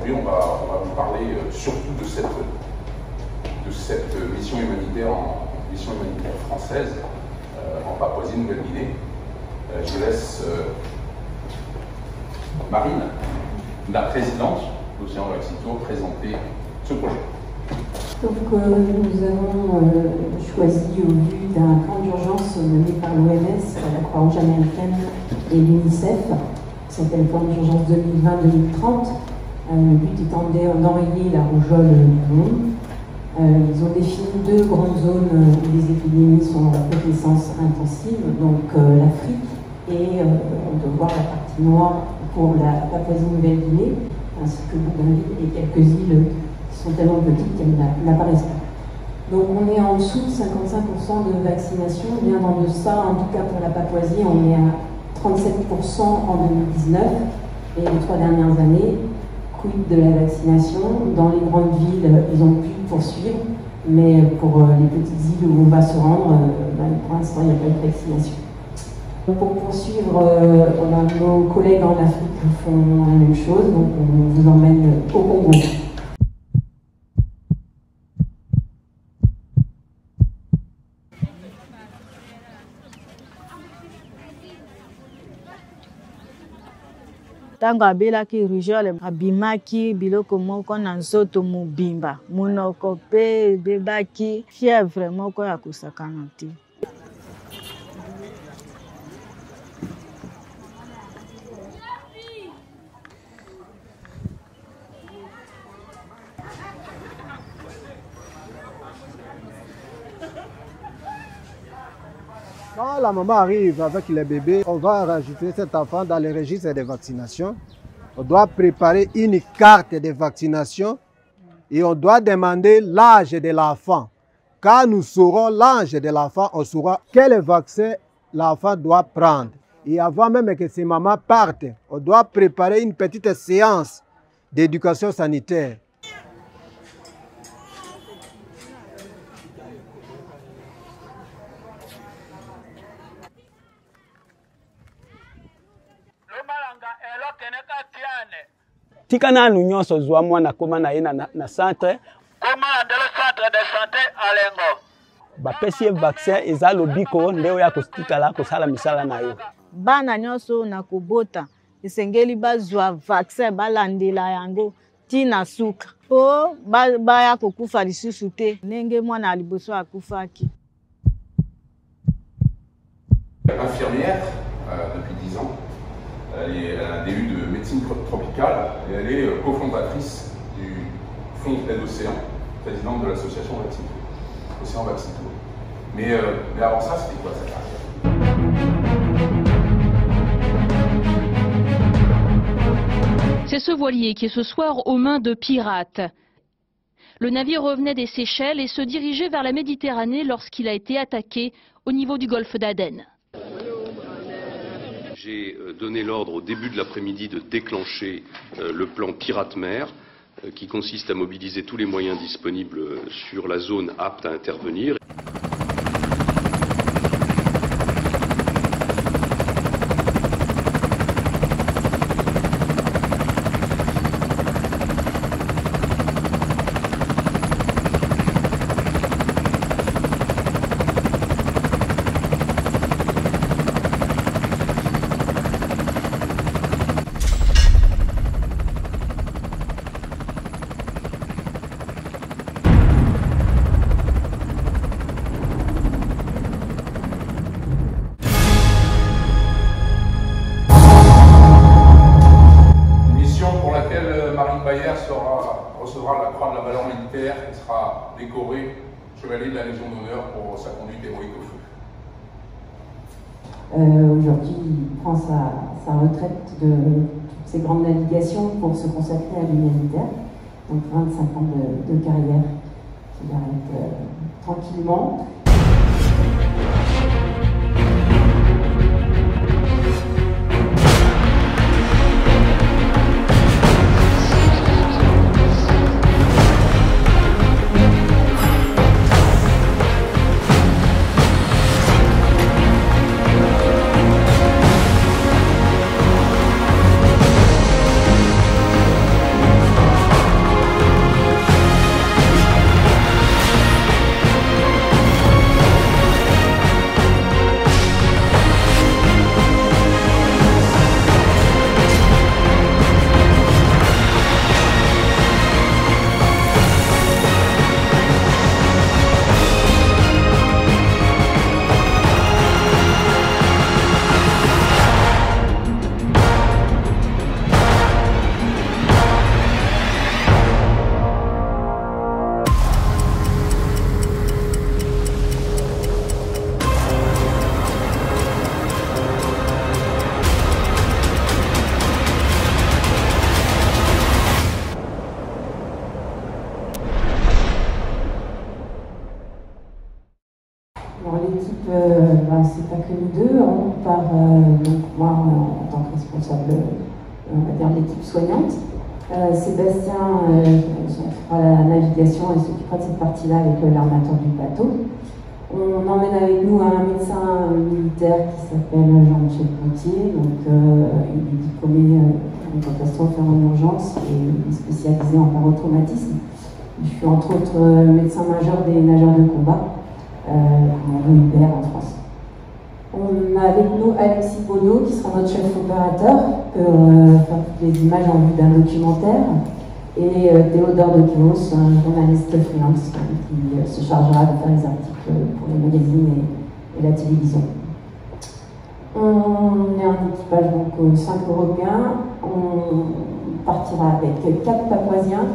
aujourd'hui, on va vous parler surtout de cette mission humanitaire française en Papouasie-Nouvelle-Guinée. Je laisse Marine, la présidente d'Océan Vaccito, présenter ce projet. Donc nous avons choisi, au vu d'un plan d'urgence mené par l'OMS, la Croix-Rouge américaine et l'UNICEF, qui s'appelle plan d'urgence 2020-2030, le but étant d'enrayer la rougeole du monde. Ils ont défini deux grandes zones où les épidémies sont en reconnaissance intensive, donc l'Afrique et on peut voir la partie noire pour la Papouasie-Nouvelle-Guinée, ainsi que Bougainville et quelques îles qui sont tellement petites qu'elles n'apparaissent pas. Donc on est en dessous de 55% de vaccination, bien en deçà, en tout cas pour la Papouasie, on est à 37% en 2019, et les 3 dernières années, quid de la vaccination. Dans les grandes villes, ils ont pu poursuivre, mais pour les petites îles où on va se rendre, pour l'instant, il n'y a pas de vaccination. Pour poursuivre, nos collègues en Afrique font la même chose, donc on vous emmène au Congo. Tango abelaki rougeole abimaki biloko moko na nzoto mobimba munoko pe bebaki fièvre moko ya kosakana te. Quand la maman arrive avec les bébés, on va rajouter cet enfant dans le registre des vaccinations. On doit préparer une carte de vaccination et on doit demander l'âge de l'enfant. Quand nous saurons l'âge de l'enfant, on saura quel vaccin l'enfant doit prendre. Et avant même que ses mamans partent, on doit préparer une petite séance d'éducation sanitaire. Tika nanu nyonso zwa mwana koma na ye na centre koma ndelo centre de santé alengo bapesi vaccin eza lobiko ndeo ya kotikala kosala misala na yo. Bana nyonso na kobota esengeli bazwa vaccin balandela yango tina suka po baya kokufa lisusu te ndenge mwana ya liboso akufaki. Infirmière depuis 10 ans. Elle a un DU de médecine tropicale et elle est cofondatrice du Fonds Aide Océan, présidente de l'association Océan Vaccito. Mais avant ça, c'était quoi sa carrière? C'est ce voilier qui est ce soir aux mains de pirates. Le navire revenait des Seychelles et se dirigeait vers la Méditerranée lorsqu'il a été attaqué au niveau du golfe d'Aden. J'ai donné l'ordre au début de l'après-midi de déclencher le plan Pirate-Mer qui consiste à mobiliser tous les moyens disponibles sur la zone apte à intervenir. Recevra la croix de la valeur militaire et sera décoré chevalier de la Légion d'honneur pour sa conduite héroïque au feu. Aujourd'hui, il prend sa retraite de toutes ces grandes navigations pour se consacrer à l'humanitaire. Donc 25 ans de carrière qui arrête tranquillement. que nous deux, par donc moi en tant que responsable, on va dire, de l'équipe soignante. Sébastien s'occupera de la navigation et s'occupera de cette partie-là avec l'armateur du bateau. On emmène avec nous un médecin militaire qui s'appelle Jean-Michel Pontier, donc il est diplômé en catastrophe et en urgence et il est spécialisé en parotraumatisme. Je suis entre autres médecin majeur des nageurs de combat, en UPR en France. On a avec nous Alexis Bonneau qui sera notre chef opérateur pour faire toutes les images en vue d'un documentaire, et Théodore de Kiros, un journaliste freelance qui se chargera de faire les articles pour les magazines et la télévision. On est un équipage donc 5 Européens. On partira avec 4 Papouasiens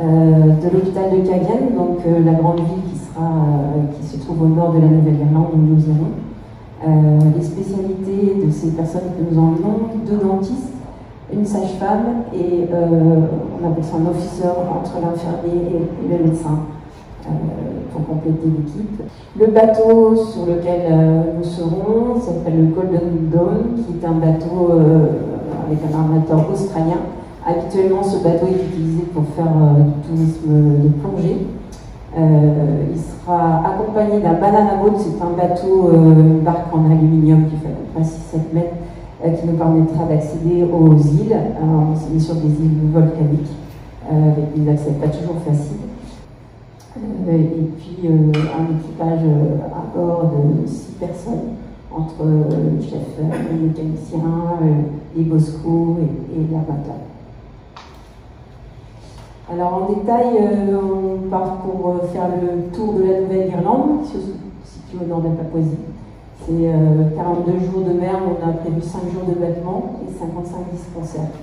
de l'hôpital de Cagayan, donc la grande ville qui se trouve au nord de la Nouvelle-Irlande où nous irons. Les spécialités de ces personnes que nous emmenons: 2 dentistes, une sage-femme et on appelle ça un officer entre l'infirmier et le médecin pour compléter l'équipe. Le bateau sur lequel nous serons s'appelle le Golden Dawn, qui est un bateau avec un armateur australien. Habituellement, ce bateau est utilisé pour faire du tourisme de plongée. Il sera accompagné d'un banana boat, c'est un bateau, une barque en aluminium qui fait à peu près 6-7 mètres, qui nous permettra d'accéder aux îles. On s'est mis sur des îles volcaniques, avec des accès pas toujours faciles. Et puis un équipage à bord de 6 personnes, entre le chef, le mécanicien, les boscos et l'armateur. Alors en détail, on part pour faire le tour de la Nouvelle-Irlande, qui se situe au nord de la Papouasie. C'est 42 jours de mer, on a prévu 5 jours de battement et 55 dispensaires.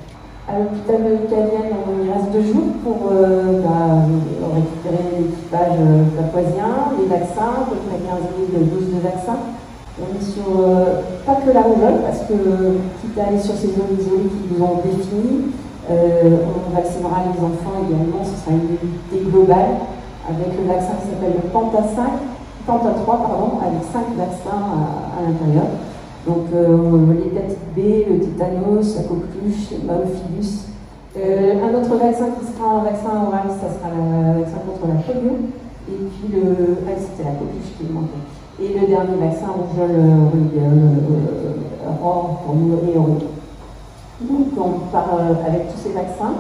À l'hôpital de Cagayan, on y reste 2 jours pour récupérer l'équipage papouasien, les vaccins, à peu près 15 000 doses de vaccins. On est sur pas que la rougeole, parce que quitte à aller sur ces zones isolées qui nous ont définies, on vaccinera les enfants également. Ce sera une unité globale avec le vaccin qui s'appelle le Penta 3, avec 5 vaccins à l'intérieur. Donc l'hépatite B, le tétanos, la coqueluche, le maophilus. Un autre vaccin qui sera un vaccin oral, ça sera le vaccin contre la polio. Et puis c'était la coqueluche qui manquait. Et le dernier vaccin, rougeole, pour nous et Euro. Donc on part avec tous ces vaccins,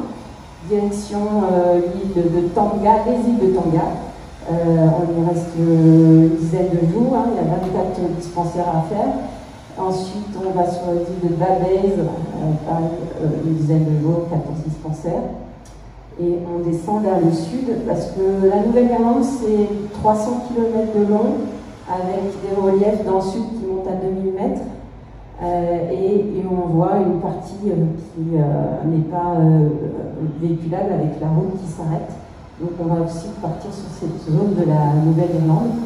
direction l'île de Tonga, les îles de Tonga. On y reste une dizaine de jours, il y a 24 dispensaires à faire. Ensuite on va sur l'île de Babez, une dizaine de jours, 14 dispensaires. Et on descend vers le sud, parce que la Nouvelle-Irlande c'est 300 km de long, avec des reliefs dans le sud qui montent à 2000 mètres. Et on voit une partie qui n'est pas véhiculable avec la route qui s'arrête. Donc on va aussi partir sur cette zone de la Nouvelle-Irlande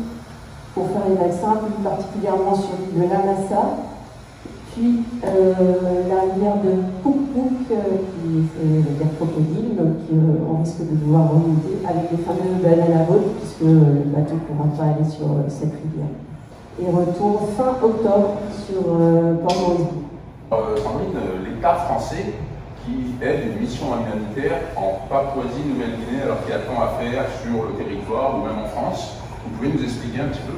pour faire les vaccins, plus particulièrement sur l'île de Lamassa, puis la rivière de Puk-Puk, qui est le crocodile, donc on risque de devoir remonter avec les fameux banana boat, puisque le bateau ne pourra pas aller sur cette rivière. Et retour fin octobre sur Port-Moresby. Sandrine, l'État français qui aide une mission humanitaire en Papouasie-Nouvelle-Guinée alors qu'il y a tant à faire sur le territoire ou même en France. Vous pouvez nous expliquer un petit peu?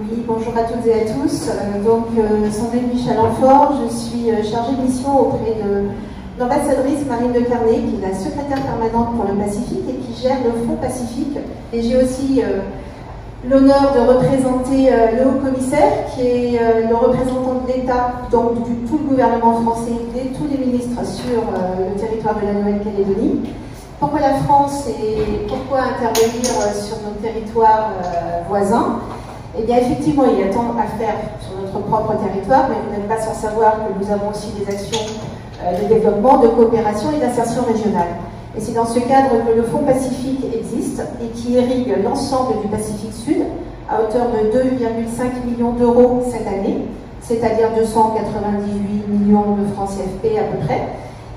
Oui, bonjour à toutes et à tous. Sandrine Michel-Enfort, je suis chargée de mission auprès de l'ambassadrice Marine de Carnet, qui est la secrétaire permanente pour le Pacifique et qui gère le Fonds Pacifique. Et j'ai aussi l'honneur de représenter le haut-commissaire, qui est le représentant de l'État, donc du tout le gouvernement français et tous les ministres sur le territoire de la Nouvelle-Calédonie. Pourquoi la France et pourquoi intervenir sur nos territoires voisins? Eh bien, effectivement, il y a tant à faire sur notre propre territoire, mais vous n'êtes pas sans savoir que nous avons aussi des actions de développement, de coopération et d'insertion régionale. Et c'est dans ce cadre que le Fonds Pacifique existe et qui irrigue l'ensemble du Pacifique Sud à hauteur de 2,5 millions d'euros cette année, c'est-à-dire 298 millions de francs CFP à peu près,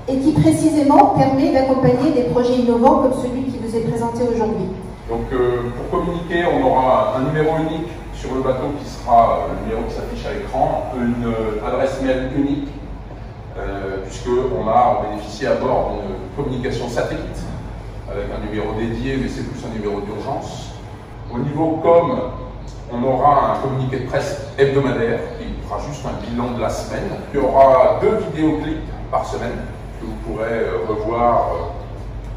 et qui précisément permet d'accompagner des projets innovants comme celui qui vous est présenté aujourd'hui. Donc pour communiquer, on aura un numéro unique sur le bateau qui sera le numéro qui s'affiche à l'écran, une adresse mail unique, puisqu'on a bénéficié à bord d'une communication satellite avec un numéro dédié, mais c'est plus un numéro d'urgence. Au niveau com, on aura un communiqué de presse hebdomadaire qui fera juste un bilan de la semaine. Il y aura 2 vidéoclips par semaine que vous pourrez revoir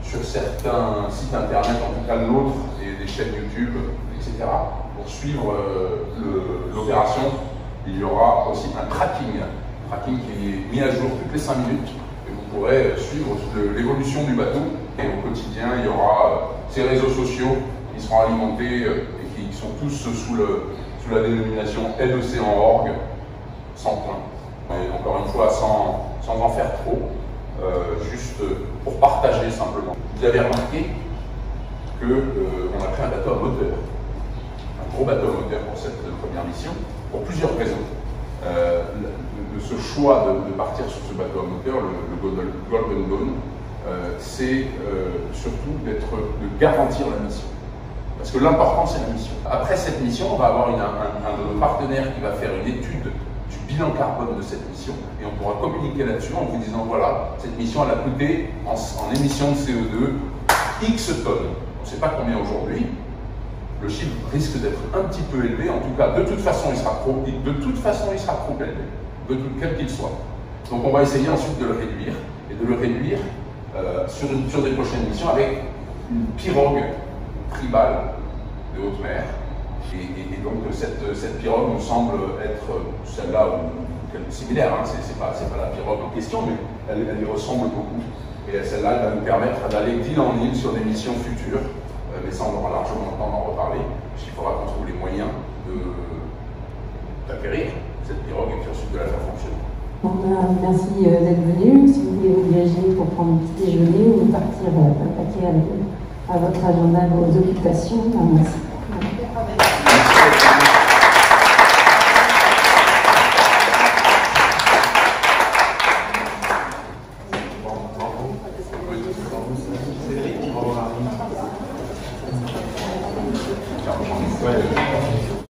sur certains sites internet, en tout cas le nôtre, et des chaînes YouTube, etc. Pour suivre l'opération, il y aura aussi un tracking qui est mis à jour toutes les 5 minutes, et vous pourrez suivre l'évolution du bateau. Et au quotidien, il y aura ces réseaux sociaux qui seront alimentés et qui sont tous sous la dénomination aideocéan.org, sans point. Et encore une fois, sans en faire trop, juste pour partager simplement. Vous avez remarqué qu'on a pris un bateau à moteur, un gros bateau à moteur pour cette première mission, pour plusieurs raisons. Ce choix de partir sur ce bateau à moteur, le Golden Dawn, c'est surtout de garantir la mission. Parce que l'important, c'est la mission. Après cette mission, on va avoir un de nos partenaires qui va faire une étude du bilan carbone de cette mission, et on pourra communiquer là-dessus en vous disant, voilà, cette mission, elle a coûté en émissions de CO2 X tonnes. On ne sait pas combien aujourd'hui. Le chiffre risque d'être un petit peu élevé. En tout cas, de toute façon, il sera trop élevé, quel qu'il soit. Donc on va essayer ensuite de le réduire, et de le réduire sur des prochaines missions avec une pirogue tribale de haute mer. Et donc cette pirogue nous semble être celle-là similaire, hein. C'est pas la pirogue en question, mais elle y ressemble beaucoup. Et celle-là, elle va nous permettre d'aller d'île en île sur des missions futures. Mais ça, on aura largement le temps d'en reparler, puisqu'il faudra qu'on trouve les moyens d'acquérir cette pirogue et puis ensuite de la faire fonctionner. Merci d'être venu. Si vous voulez vous diriger pour prendre un petit déjeuner ou partir paquer à votre agenda, vos occupations, merci. Ouais.